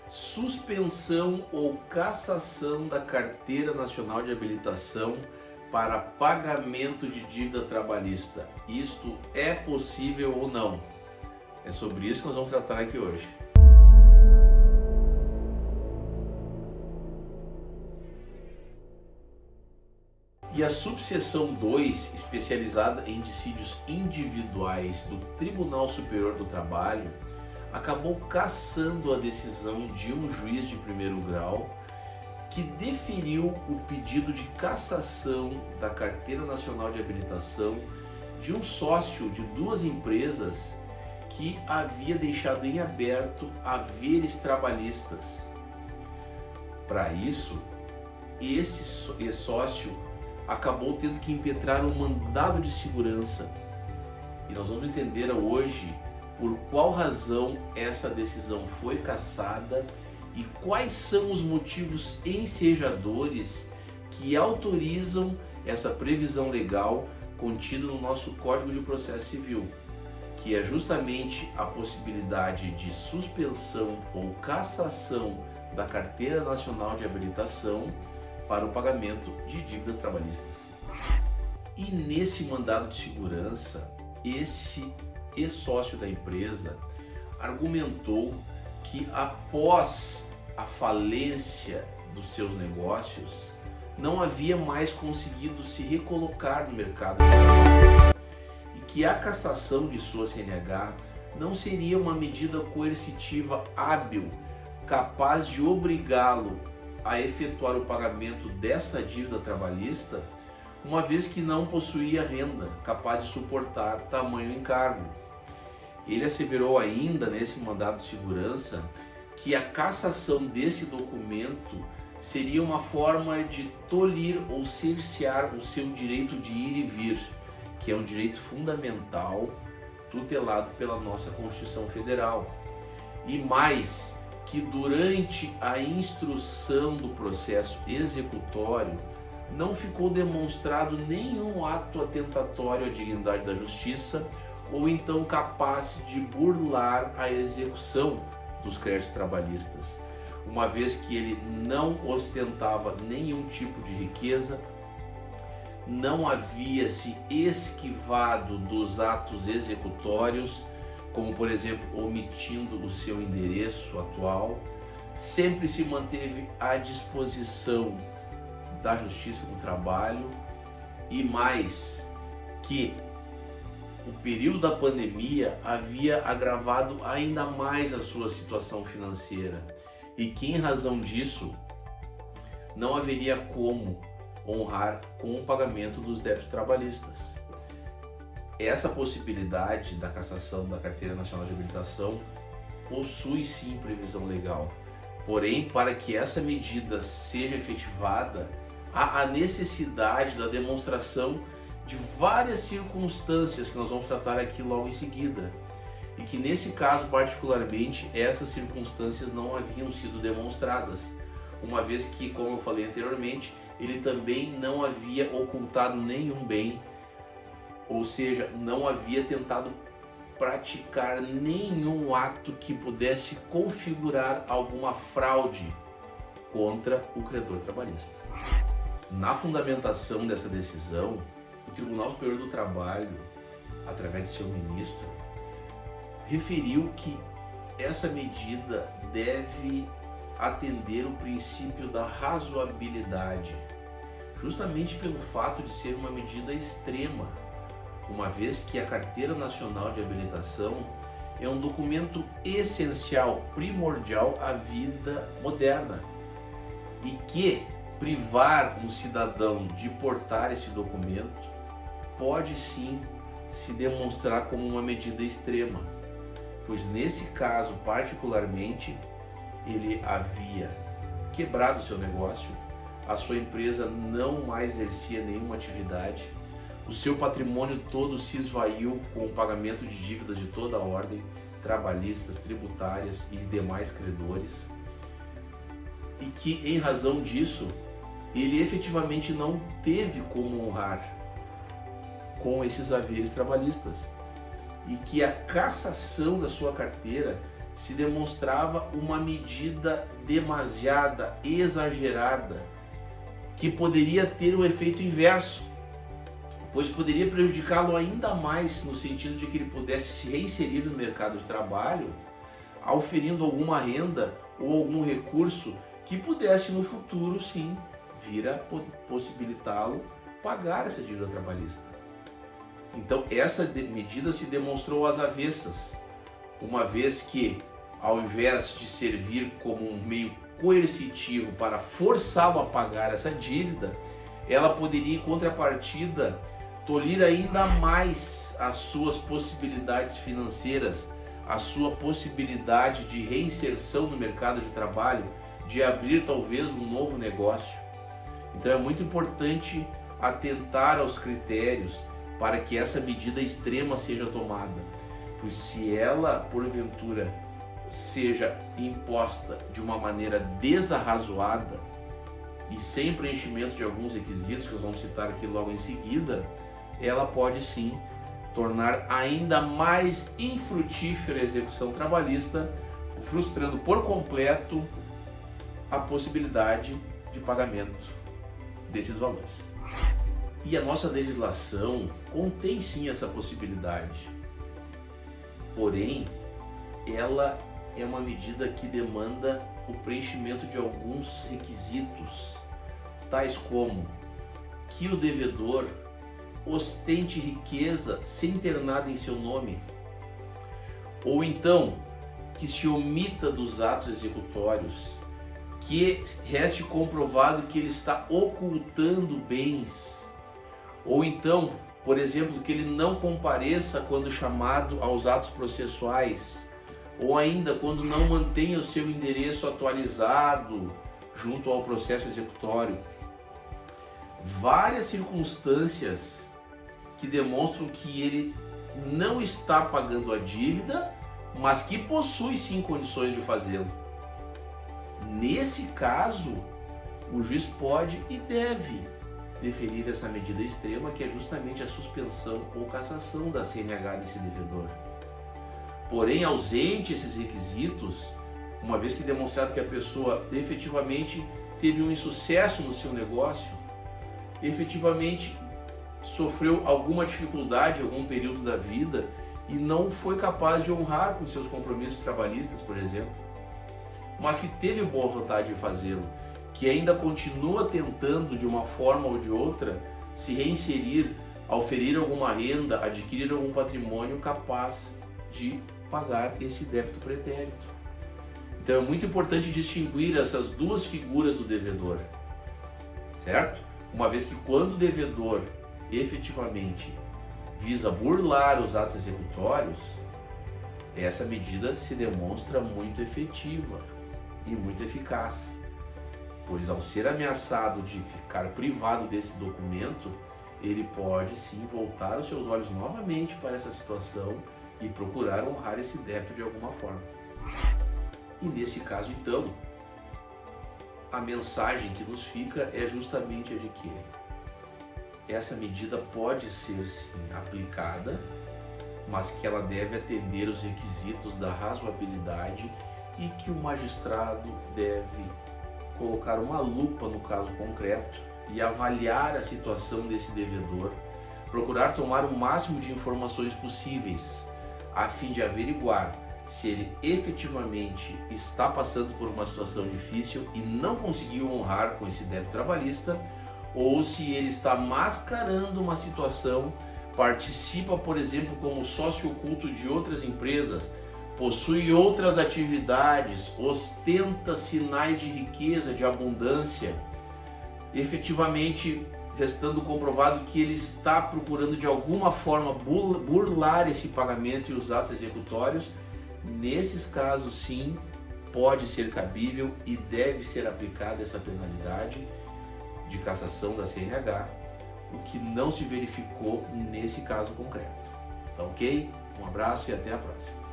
Suspensão ou cassação da Carteira Nacional de Habilitação para pagamento de dívida trabalhista. Isto é possível ou não? É sobre isso que nós vamos tratar aqui hoje. E a subseção 2, especializada em dissídios individuais do Tribunal Superior do Trabalho, acabou cassando a decisão de um juiz de primeiro grau que deferiu o pedido de cassação da Carteira Nacional de Habilitação de um sócio de duas empresas que havia deixado em aberto haveres trabalhistas. Para isso, esse sócio acabou tendo que impetrar um mandado de segurança. E nós vamos entender hoje por qual razão essa decisão foi cassada e quais são os motivos ensejadores que autorizam essa previsão legal contida no nosso Código de Processo Civil, que é justamente a possibilidade de suspensão ou cassação da Carteira Nacional de Habilitação para o pagamento de dívidas trabalhistas. E nesse mandado de segurança, esse ex-sócio da empresa argumentou que após a falência dos seus negócios, não havia mais conseguido se recolocar no mercado e que a cassação de sua CNH não seria uma medida coercitiva hábil capaz de obrigá-lo a efetuar o pagamento dessa dívida trabalhista, uma vez que não possuía renda capaz de suportar tamanho encargo. Ele asseverou ainda nesse mandado de segurança que a cassação desse documento seria uma forma de tolir ou cercear o seu direito de ir e vir, que é um direito fundamental tutelado pela nossa Constituição Federal. E mais, que durante a instrução do processo executório não ficou demonstrado nenhum ato atentatório à dignidade da justiça ou então capaz de burlar a execução dos créditos trabalhistas, uma vez que ele não ostentava nenhum tipo de riqueza, não havia se esquivado dos atos executórios, como por exemplo omitindo o seu endereço atual, sempre se manteve à disposição da Justiça do Trabalho e mais que o período da pandemia havia agravado ainda mais a sua situação financeira e que em razão disso não haveria como honrar com o pagamento dos débitos trabalhistas. Essa possibilidade da cassação da Carteira Nacional de Habilitação possui sim previsão legal, porém para que essa medida seja efetivada há a necessidade da demonstração de várias circunstâncias que nós vamos tratar aqui logo em seguida e que nesse caso particularmente essas circunstâncias não haviam sido demonstradas, uma vez que, como eu falei anteriormente, ele também não havia ocultado nenhum bem, ou seja, não havia tentado praticar nenhum ato que pudesse configurar alguma fraude contra o credor trabalhista. Na fundamentação dessa decisão, o Tribunal Superior do Trabalho, através de seu ministro, referiu que essa medida deve atender o princípio da razoabilidade, justamente pelo fato de ser uma medida extrema, uma vez que a Carteira Nacional de Habilitação é um documento essencial, primordial à vida moderna e que privar um cidadão de portar esse documento pode sim se demonstrar como uma medida extrema, pois nesse caso particularmente ele havia quebrado seu negócio, a sua empresa não mais exercia nenhuma atividade, o seu patrimônio todo se esvaiu com o pagamento de dívidas de toda a ordem, trabalhistas, tributárias e demais credores, e que em razão disso ele efetivamente não teve como honrar com esses haveres trabalhistas e que a cassação da sua carteira se demonstrava uma medida demasiada, exagerada, que poderia ter o efeito inverso, pois poderia prejudicá-lo ainda mais no sentido de que ele pudesse se reinserir no mercado de trabalho, auferindo alguma renda ou algum recurso que pudesse no futuro, sim, vir a possibilitá-lo pagar essa dívida trabalhista. Então essa medida se demonstrou às avessas, uma vez que, ao invés de servir como um meio coercitivo para forçá-lo a pagar essa dívida, ela poderia, em contrapartida, tolir ainda mais as suas possibilidades financeiras, a sua possibilidade de reinserção no mercado de trabalho, de abrir talvez um novo negócio. Então é muito importante atentar aos critérios para que essa medida extrema seja tomada, pois se ela, porventura, seja imposta de uma maneira desarrazoada e sem preenchimento de alguns requisitos que nós vamos citar aqui logo em seguida, ela pode sim tornar ainda mais infrutífera a execução trabalhista, frustrando por completo a possibilidade de pagamento desses valores. E a nossa legislação contém sim essa possibilidade, porém ela é uma medida que demanda o preenchimento de alguns requisitos, tais como que o devedor ostente riqueza sem ter nada em seu nome, ou então que se omita dos atos executórios, que reste comprovado que ele está ocultando bens, ou então, por exemplo, que ele não compareça quando chamado aos atos processuais, ou ainda quando não mantenha o seu endereço atualizado junto ao processo executório. Várias circunstâncias que demonstram que ele não está pagando a dívida, mas que possui sim condições de fazê-lo. Nesse caso, o juiz pode e deve deferir essa medida extrema, que é justamente a suspensão ou cassação da CNH desse devedor. Porém, ausente esses requisitos, uma vez que demonstrado que a pessoa efetivamente teve um insucesso no seu negócio, efetivamente sofreu alguma dificuldade em algum período da vida e não foi capaz de honrar com seus compromissos trabalhistas, por exemplo, mas que teve boa vontade de fazê-lo, que ainda continua tentando de uma forma ou de outra se reinserir, oferir alguma renda, adquirir algum patrimônio capaz de pagar esse débito pretérito. Então é muito importante distinguir essas duas figuras do devedor, certo? Uma vez que quando o devedor efetivamente visa burlar os atos executórios, essa medida se demonstra muito efetiva e muito eficaz, pois ao ser ameaçado de ficar privado desse documento, ele pode sim voltar os seus olhos novamente para essa situação e procurar honrar esse débito de alguma forma. E nesse caso então, a mensagem que nos fica é justamente a de que essa medida pode ser sim aplicada, mas que ela deve atender os requisitos da razoabilidade e que o magistrado deve colocar uma lupa no caso concreto e avaliar a situação desse devedor, procurar tomar o máximo de informações possíveis a fim de averiguar se ele efetivamente está passando por uma situação difícil e não conseguiu honrar com esse débito trabalhista, ou se ele está mascarando uma situação, participa, por exemplo, como sócio oculto de outras empresas, possui outras atividades, ostenta sinais de riqueza, de abundância, efetivamente restando comprovado que ele está procurando de alguma forma burlar esse pagamento e os atos executórios. Nesses casos sim, pode ser cabível e deve ser aplicada essa penalidade de cassação da CNH, o que não se verificou nesse caso concreto. Tá ok? Um abraço e até a próxima.